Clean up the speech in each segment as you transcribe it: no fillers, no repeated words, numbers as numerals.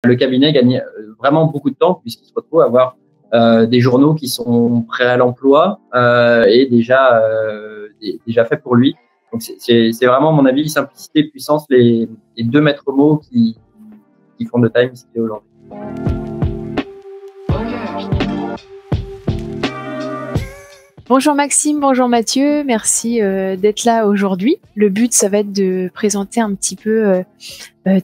Le cabinet gagne vraiment beaucoup de temps puisqu'il se retrouve à avoir des journaux qui sont prêts à l'emploi et déjà faits pour lui. Donc c'est vraiment, à mon avis, simplicité et puissance, les deux maîtres mots qui font de Time ce qu'il est aujourd'hui. Bonjour Maxime, bonjour Mathieu, merci d'être là aujourd'hui. Le but, ça va être de présenter un petit peu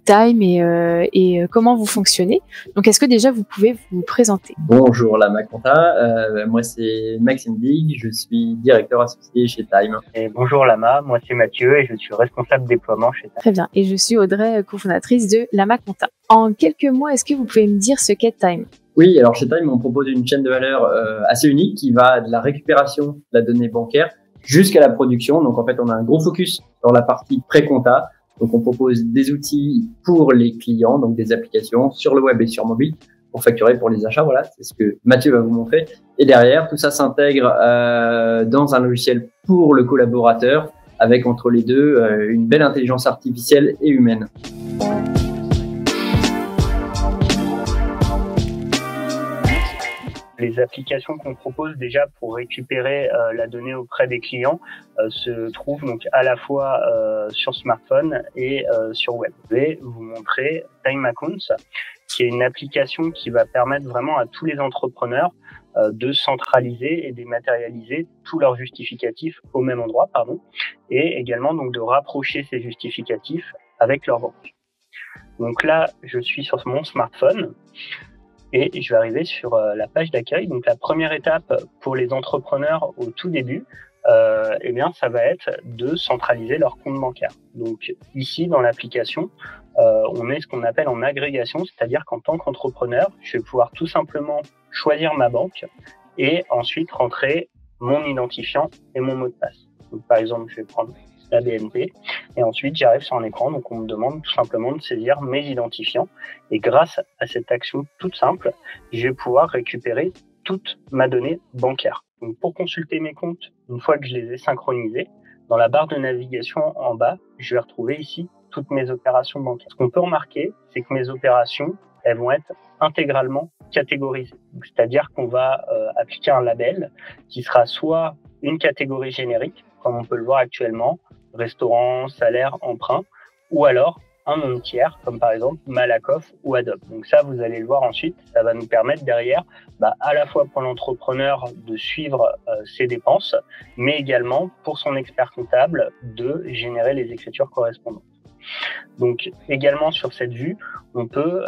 Time et comment vous fonctionnez. Donc, est-ce que déjà vous pouvez vous présenter? Bonjour Lama Conta, moi c'est Maxime Big, je suis directeur associé chez Time. Et bonjour Lama, moi c'est Mathieu et je suis responsable déploiement chez Time. Très bien, et je suis Audrey, cofondatrice de Lama Conta. En quelques mots, est-ce que vous pouvez me dire ce qu'est Time? Oui, alors chez Time, on propose une chaîne de valeur assez unique qui va de la récupération de la donnée bancaire jusqu'à la production. Donc en fait, on a un gros focus sur la partie pré-compta. Donc on propose des outils pour les clients, donc des applications sur le web et sur mobile pour facturer pour les achats. Voilà, c'est ce que Mathieu va vous montrer. Et derrière, tout ça s'intègre dans un logiciel pour le collaborateur avec entre les deux une belle intelligence artificielle et humaine. Les applications qu'on propose déjà pour récupérer la donnée auprès des clients se trouvent donc à la fois sur smartphone et sur web. Je vais vous montrer Time Accounts, qui est une application qui va permettre vraiment à tous les entrepreneurs de centraliser et dématérialiser tous leurs justificatifs au même endroit, et également donc de rapprocher ces justificatifs avec leur banque. Donc là, je suis sur mon smartphone. Et je vais arriver sur la page d'accueil. Donc la première étape pour les entrepreneurs au tout début, eh bien ça va être de centraliser leur compte bancaire. Donc ici dans l'application, on est ce qu'on appelle en agrégation, c'est-à-dire qu'en tant qu'entrepreneur, je vais pouvoir tout simplement choisir ma banque et ensuite rentrer mon identifiant et mon mot de passe. Donc par exemple, je vais prendre la BNP et ensuite j'arrive sur un écran, donc on me demande tout simplement de saisir mes identifiants et grâce à cette action toute simple, je vais pouvoir récupérer toute ma donnée bancaire. Donc pour consulter mes comptes, une fois que je les ai synchronisés, dans la barre de navigation en bas, je vais retrouver ici toutes mes opérations bancaires. Ce qu'on peut remarquer, c'est que mes opérations, elles vont être intégralement catégorisées. C'est-à-dire qu'on va appliquer un label qui sera soit une catégorie générique, comme on peut le voir actuellement, restaurant, salaire, emprunt, ou alors un nom de tiers, comme par exemple Malakoff ou Adobe. Donc ça, vous allez le voir ensuite, ça va nous permettre derrière, à la fois pour l'entrepreneur de suivre ses dépenses, mais également pour son expert comptable de générer les écritures correspondantes. Donc également sur cette vue, on peut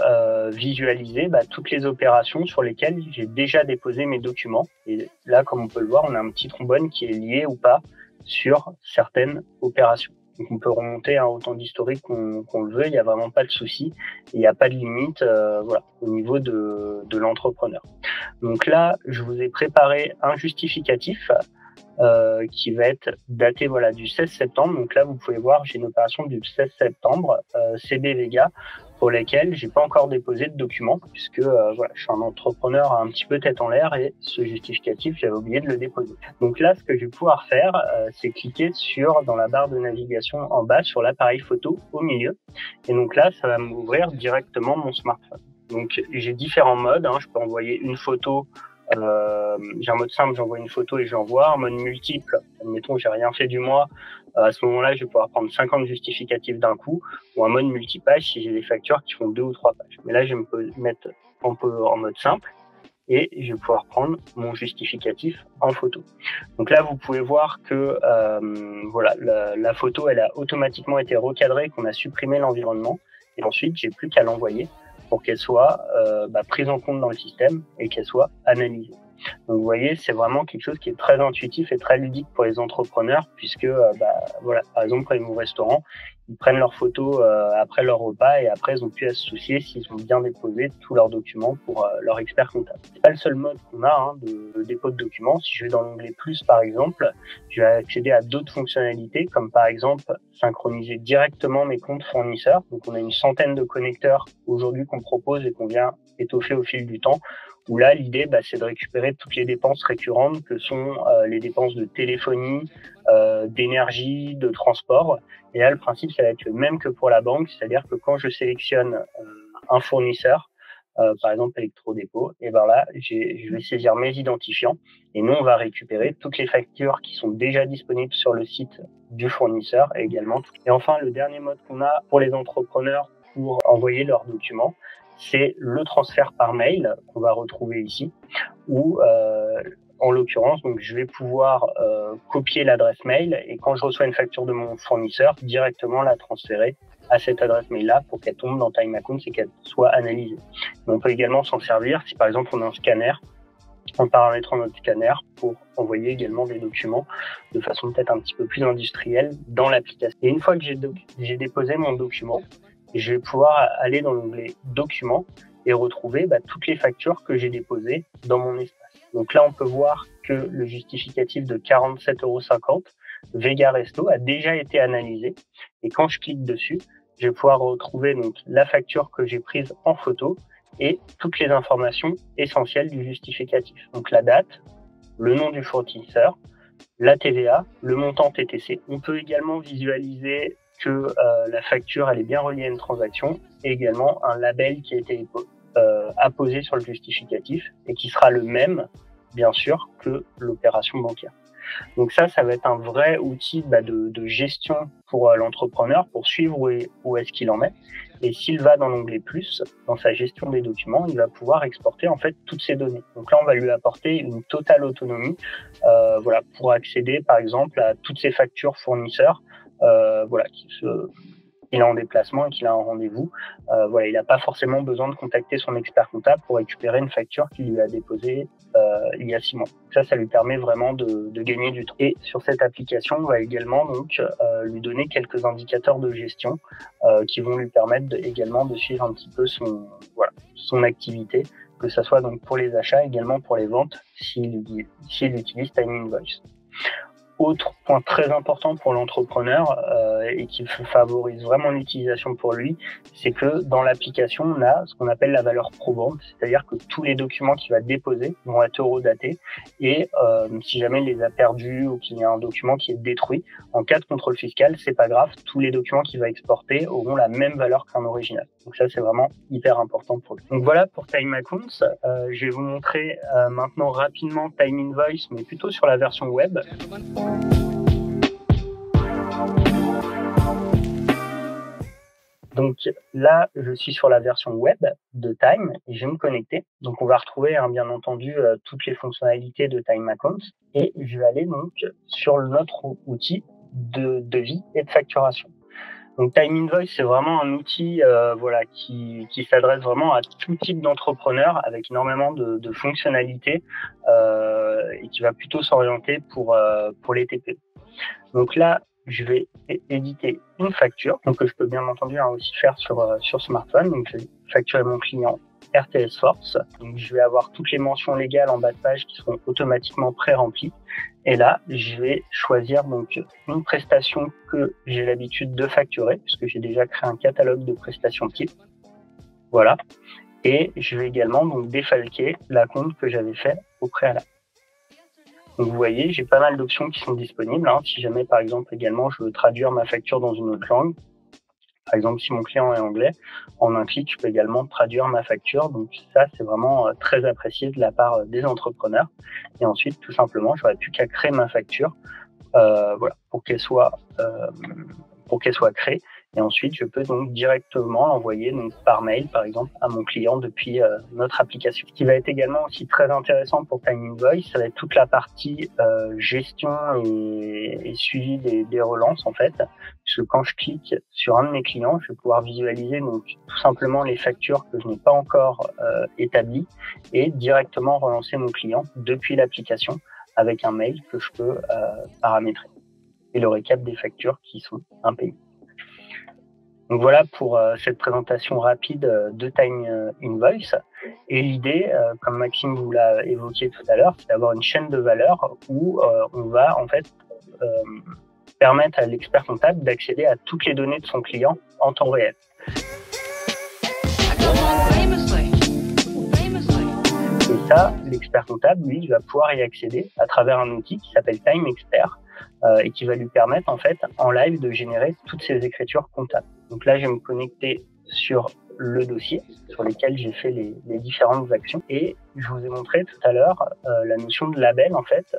visualiser toutes les opérations sur lesquelles j'ai déjà déposé mes documents. Et là, comme on peut le voir, on a un petit trombone qui est lié ou pas sur certaines opérations. Donc on peut remonter autant d'historique qu'on le veut, il n'y a vraiment pas de souci, il n'y a pas de limite au niveau de l'entrepreneur. Donc là, je vous ai préparé un justificatif qui va être daté du 16 septembre. Donc là, vous pouvez voir, j'ai une opération du 16 septembre, CB Vega, pour lesquels j'ai pas encore déposé de documents, puisque je suis un entrepreneur un petit peu tête en l'air et ce justificatif, j'avais oublié de le déposer. Donc là, ce que je vais pouvoir faire, c'est cliquer dans la barre de navigation en bas, sur l'appareil photo au milieu. Et donc là, ça va m'ouvrir directement mon smartphone. Donc j'ai différents modes, je peux envoyer une photo. J'ai un mode simple, j'envoie une photo et j'envoie. Un mode multiple, admettons j'ai rien fait du mois, à ce moment-là je vais pouvoir prendre 50 justificatifs d'un coup, ou un mode multipage si j'ai des factures qui font 2 ou 3 pages. Mais là je peux mettre en mode simple et je vais pouvoir prendre mon justificatif en photo. Donc là vous pouvez voir que la photo elle a automatiquement été recadrée, qu'on a supprimé l'environnement et ensuite j'ai plus qu'à l'envoyer pour qu'elle soit prise en compte dans le système et qu'elle soit analysée. Donc vous voyez, c'est vraiment quelque chose qui est très intuitif et très ludique pour les entrepreneurs, puisque par exemple quand ils vont au restaurant, ils prennent leurs photos après leur repas et après ils ont pu à se soucier s'ils ont bien déposé tous leurs documents pour leur expert comptable. C'est pas le seul mode qu'on a de dépôt de documents. Si je vais dans l'onglet plus par exemple, je vais accéder à d'autres fonctionnalités comme par exemple synchroniser directement mes comptes fournisseurs. Donc on a une centaine de connecteurs aujourd'hui qu'on propose et qu'on vient étoffer au fil du temps, où là l'idée c'est de récupérer toutes les dépenses récurrentes que sont les dépenses de téléphonie, d'énergie, de transport. Et là le principe ça va être le même que pour la banque, c'est-à-dire que quand je sélectionne un fournisseur, par exemple Electrodépôt, et ben là, je vais saisir mes identifiants et nous, on va récupérer toutes les factures qui sont déjà disponibles sur le site du fournisseur également. Et enfin, le dernier mode qu'on a pour les entrepreneurs pour envoyer leurs documents, c'est le transfert par mail qu'on va retrouver ici, où en l'occurrence, donc je vais pouvoir copier l'adresse mail et quand je reçois une facture de mon fournisseur, directement la transférer à cette adresse mail-là pour qu'elle tombe dans Time Accounts et qu'elle soit analysée. Mais on peut également s'en servir si par exemple on a un scanner, en paramétrant notre scanner pour envoyer également des documents de façon peut-être un petit peu plus industrielle dans l'application. Et une fois que j'ai déposé mon document, je vais pouvoir aller dans l'onglet Documents et retrouver toutes les factures que j'ai déposées dans mon espace. Donc là, on peut voir que le justificatif de 47,50 € Vega Resto a déjà été analysé. Et quand je clique dessus, je vais pouvoir retrouver donc la facture que j'ai prise en photo et toutes les informations essentielles du justificatif. Donc la date, le nom du fournisseur, la TVA, le montant TTC. On peut également visualiser que la facture elle est bien reliée à une transaction et également un label qui a été apposé sur le justificatif et qui sera le même, bien sûr, que l'opération bancaire. Donc ça va être un vrai outil de gestion pour l'entrepreneur pour suivre où est-ce qu'il en est. Et s'il va dans l'onglet Plus, dans sa gestion des documents, il va pouvoir exporter en fait toutes ces données. Donc là, on va lui apporter une totale autonomie, pour accéder par exemple à toutes ces factures fournisseurs, qu'il a en déplacement et qu'il a un rendez-vous. Il n'a pas forcément besoin de contacter son expert comptable pour récupérer une facture qu'il lui a déposée il y a 6 mois. Ça lui permet vraiment de gagner du temps. Et sur cette application, on va également lui donner quelques indicateurs de gestion qui vont lui permettre également de suivre un petit peu son activité, que ce soit donc pour les achats, également pour les ventes, s'il utilise Time Invoice. Autre point très important pour l'entrepreneur et qui favorise vraiment l'utilisation pour lui, c'est que dans l'application, on a ce qu'on appelle la valeur probante, c'est-à-dire que tous les documents qu'il va déposer vont être eurodatés et si jamais il les a perdus ou qu'il y a un document qui est détruit, en cas de contrôle fiscal, c'est pas grave, tous les documents qu'il va exporter auront la même valeur qu'un original. Donc ça, c'est vraiment hyper important pour lui. Donc voilà pour Time Accounts. Je vais vous montrer maintenant rapidement Time Invoice, mais plutôt sur la version web. Donc là, je suis sur la version web de Time et je vais me connecter. Donc on va retrouver bien entendu toutes les fonctionnalités de Time Accounts et je vais aller donc sur notre outil de devis et de facturation. Donc Time Invoice, c'est vraiment un outil qui s'adresse vraiment à tout type d'entrepreneur avec énormément de fonctionnalités et qui va plutôt s'orienter pour les TPE. Donc là, je vais éditer une facture, donc que je peux bien entendu aussi faire sur smartphone. Donc je vais facturer mon client RTS Force. Donc je vais avoir toutes les mentions légales en bas de page qui seront automatiquement pré-remplies. Et là, je vais choisir donc une prestation que j'ai l'habitude de facturer, puisque j'ai déjà créé un catalogue de prestations type. Voilà. Et je vais également donc défalquer la compte que j'avais fait au préalable. Donc vous voyez, j'ai pas mal d'options qui sont disponibles. Si jamais par exemple également je veux traduire ma facture dans une autre langue, par exemple si mon client est anglais, en un clic je peux également traduire ma facture. Donc ça c'est vraiment très apprécié de la part des entrepreneurs. Et ensuite tout simplement j'aurais plus qu'à créer ma facture, pour qu'elle soit créée. Et ensuite, je peux donc directement l'envoyer par mail, par exemple, à mon client depuis notre application. Ce qui va être également aussi très intéressant pour Time Invoice, ça va être toute la partie gestion et suivi des relances, en fait. Puisque quand je clique sur un de mes clients, je vais pouvoir visualiser donc tout simplement les factures que je n'ai pas encore établies et directement relancer mon client depuis l'application avec un mail que je peux paramétrer et le récap des factures qui sont impayées. Donc voilà pour cette présentation rapide de Time Invoice. Et l'idée, comme Maxime vous l'a évoqué tout à l'heure, c'est d'avoir une chaîne de valeur où on va en fait permettre à l'expert comptable d'accéder à toutes les données de son client en temps réel. Et ça, l'expert comptable, lui, il va pouvoir y accéder à travers un outil qui s'appelle Time Expert et qui va lui permettre en fait en live de générer toutes ces écritures comptables. Donc là, je vais me connecter sur le dossier sur lequel j'ai fait les différentes actions. Et je vous ai montré tout à l'heure la notion de label, en fait,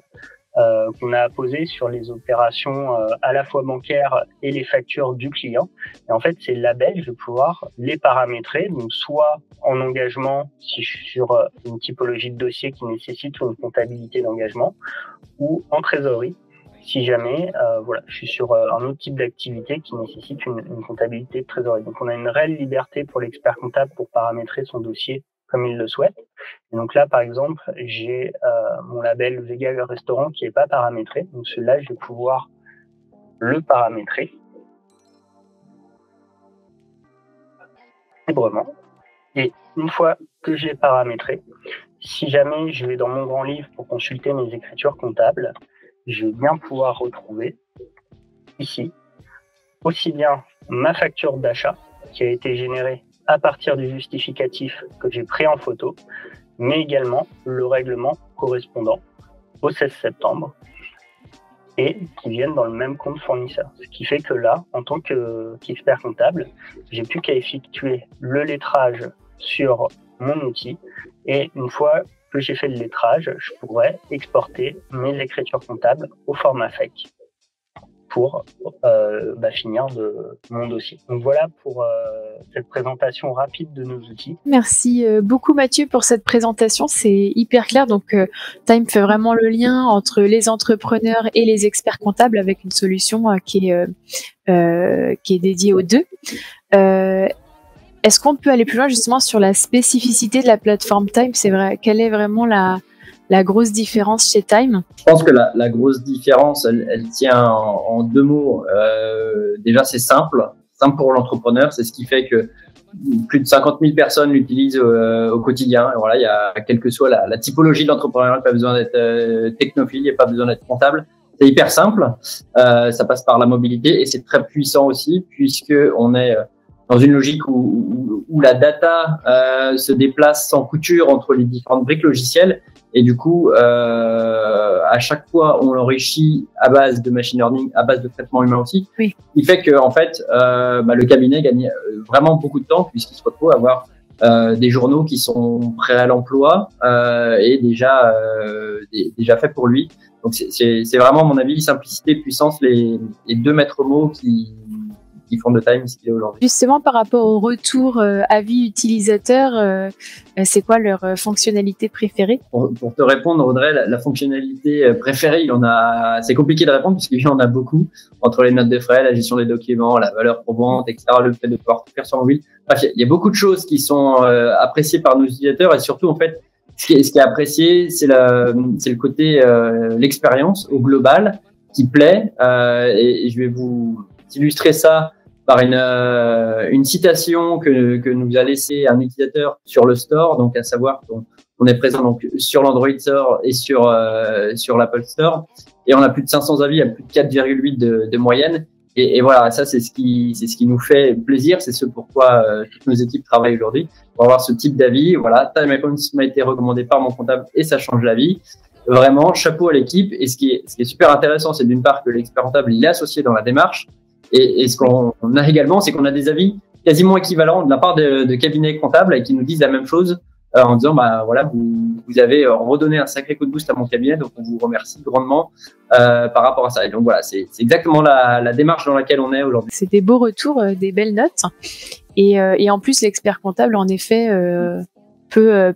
qu'on a apposé sur les opérations à la fois bancaires et les factures du client. Et en fait, ces labels, je vais pouvoir les paramétrer, donc soit en engagement, si je suis sur une typologie de dossier qui nécessite une comptabilité d'engagement, ou en trésorerie, si jamais voilà, je suis sur un autre type d'activité qui nécessite une comptabilité de trésorerie. Donc, on a une réelle liberté pour l'expert comptable pour paramétrer son dossier comme il le souhaite. Et donc là, par exemple, j'ai mon label Vegan Restaurant qui n'est pas paramétré. Donc celui-là, je vais pouvoir le paramétrer librement. Et une fois que j'ai paramétré, si jamais je vais dans mon grand livre pour consulter mes écritures comptables, je vais bien pouvoir retrouver ici aussi bien ma facture d'achat qui a été générée à partir du justificatif que j'ai pris en photo, mais également le règlement correspondant au 16 septembre et qui viennent dans le même compte fournisseur. Ce qui fait que là, en tant qu'expert comptable, j'ai plus qu'à effectuer le lettrage sur mon outil et une fois que j'ai fait le lettrage, je pourrais exporter mes écritures comptables au format FEC pour finir de mon dossier. Donc voilà pour cette présentation rapide de nos outils. Merci beaucoup Mathieu pour cette présentation, c'est hyper clair. Donc Time fait vraiment le lien entre les entrepreneurs et les experts comptables avec une solution qui est dédiée aux deux. Est-ce qu'on peut aller plus loin justement sur la spécificité de la plateforme Time? C'est vrai, quelle est vraiment la grosse différence chez Time? Je pense que la grosse différence, elle tient en deux mots. Déjà, c'est simple pour l'entrepreneur. C'est ce qui fait que plus de 50 000 personnes l'utilisent au quotidien. Et voilà, il y a, quelle que soit la typologie de l'entrepreneur, il n'y a pas besoin d'être technophile, il n'y a pas besoin d'être comptable. C'est hyper simple. Ça passe par la mobilité et c'est très puissant aussi puisque on est dans une logique où la data se déplace sans couture entre les différentes briques logicielles. Et du coup, à chaque fois, on l'enrichit à base de machine learning, à base de traitement humain aussi. Oui. Il fait que, en fait, le cabinet gagne vraiment beaucoup de temps puisqu'il se retrouve à avoir des journaux qui sont prêts à l'emploi et déjà faits pour lui. Donc, c'est vraiment, à mon avis, simplicité, puissance, les deux maîtres mots qui font de Time ce qu'il est aujourd'hui. Justement, par rapport au retour avis utilisateur, c'est quoi leur fonctionnalité préférée? Pour te répondre, Audrey, la fonctionnalité préférée, c'est compliqué de répondre puisqu'il y en a beaucoup, entre les notes de frais, la gestion des documents, la valeur probante, etc., le fait de pouvoir tout faire sur mobile. Bref, il y a beaucoup de choses qui sont appréciées par nos utilisateurs et surtout, en fait, ce qui est apprécié, c'est le côté, l'expérience au global qui plaît, et je vais vous illustrer ça par une citation que nous a laissé un utilisateur sur le store, donc à savoir qu'on est présent donc sur l'Android Store et sur l'Apple Store, et on a plus de 500 avis, à plus de 4,8 de moyenne, et voilà, ça c'est ce qui nous fait plaisir, c'est ce pourquoi toutes nos équipes travaillent aujourd'hui pour avoir ce type d'avis. Voilà, Time Accounts m'a été recommandé par mon comptable et ça change la vie. Vraiment, chapeau à l'équipe. Et ce qui est super intéressant, c'est d'une part que l'expert comptable il est associé dans la démarche. Et ce qu'on a également, c'est qu'on a des avis quasiment équivalents de la part de cabinets comptables qui nous disent la même chose en disant, voilà, vous avez redonné un sacré coup de boost à mon cabinet, donc on vous remercie grandement par rapport à ça. Et donc voilà, c'est exactement la démarche dans laquelle on est aujourd'hui. C'est des beaux retours, des belles notes. Et en plus, l'expert comptable, en effet, peut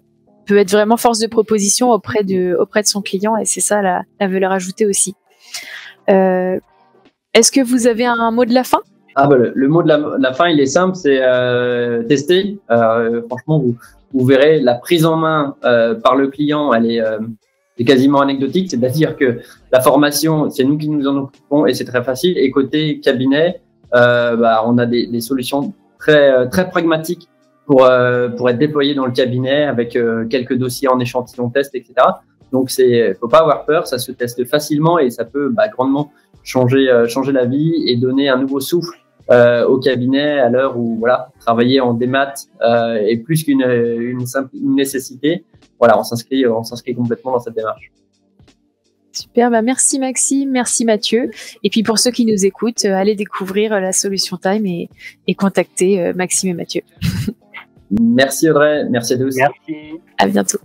être vraiment force de proposition auprès de son client, et c'est ça la valeur ajoutée aussi. Est-ce que vous avez un mot de la fin? Le mot de la fin, il est simple, c'est tester. Franchement, vous verrez la prise en main par le client, elle est quasiment anecdotique. C'est-à-dire que la formation, c'est nous qui nous en occupons et c'est très facile. Et côté cabinet, on a des solutions très très pragmatiques pour être déployées dans le cabinet avec quelques dossiers en échantillon test, etc. Donc faut pas avoir peur, ça se teste facilement et ça peut grandement changer la vie et donner un nouveau souffle au cabinet à l'heure où voilà, travailler en démat est plus qu'une simple nécessité. Voilà, on s'inscrit complètement dans cette démarche. Super, merci Maxime, merci Mathieu. Et puis pour ceux qui nous écoutent, allez découvrir la solution Time et contacter Maxime et Mathieu. Merci Audrey, merci à tous. Merci. À bientôt.